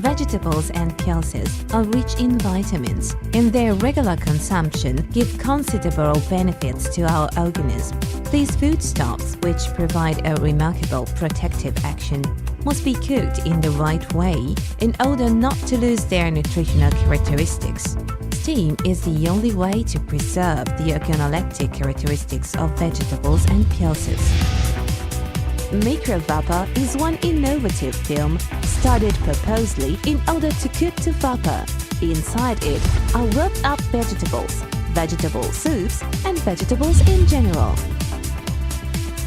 Vegetables and pulses are rich in vitamins, and their regular consumption give considerable benefits to our organism. These foodstuffs, which provide a remarkable protective action, must be cooked in the right way in order not to lose their nutritional characteristics. Steam is the only way to preserve the organoleptic characteristics of vegetables and pulses. Microvapor is one innovative film studied purposely in order to cook to vapor. Inside it are warmed up vegetables, vegetable soups, and vegetables in general.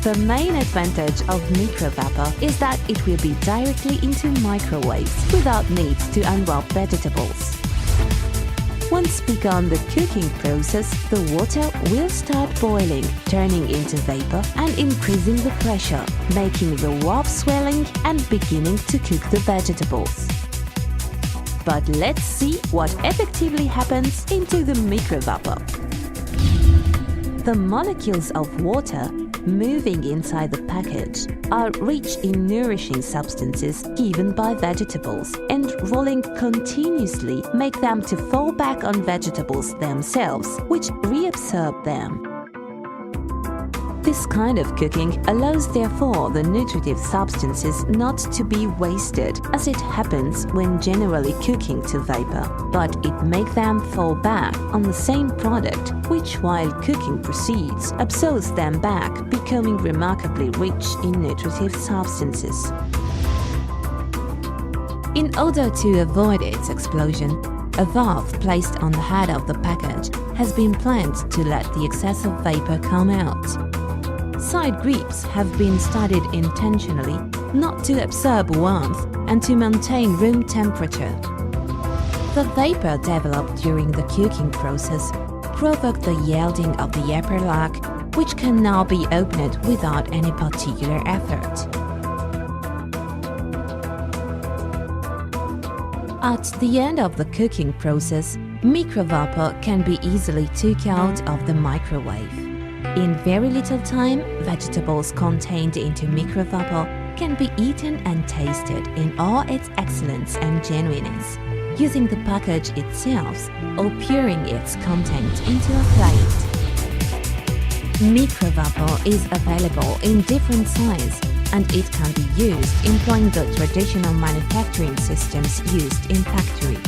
The main advantage of Microvapor is that it will be directly into microwaves without need to unwrap vegetables. Once begun the cooking process, the water will start boiling, turning into vapor and increasing the pressure, making the warp swelling and beginning to cook the vegetables. But let's see what effectively happens into the Microvapor. The molecules of water moving inside the package are rich in nourishing substances given by vegetables, and rolling continuously make them to fall back on vegetables themselves, which reabsorb them. This kind of cooking allows therefore the nutritive substances not to be wasted, as it happens when generally cooking to vapor, but it makes them fall back on the same product, which while cooking proceeds absorbs them back, becoming remarkably rich in nutritive substances. In order to avoid its explosion, a valve placed on the head of the package has been planned to let the excess of vapor come out. Side grips have been studied intentionally not to absorb warmth and to maintain room temperature. The vapor developed during the cooking process provoked the yielding of the upper lock, which can now be opened without any particular effort. At the end of the cooking process, Microvapor can be easily took out of the microwave. In very little time, vegetables contained into Microvapor can be eaten and tasted in all its excellence and genuineness, using the package itself or pouring its content into a plate. Microvapor is available in different sizes, and it can be used employing the traditional manufacturing systems used in factory.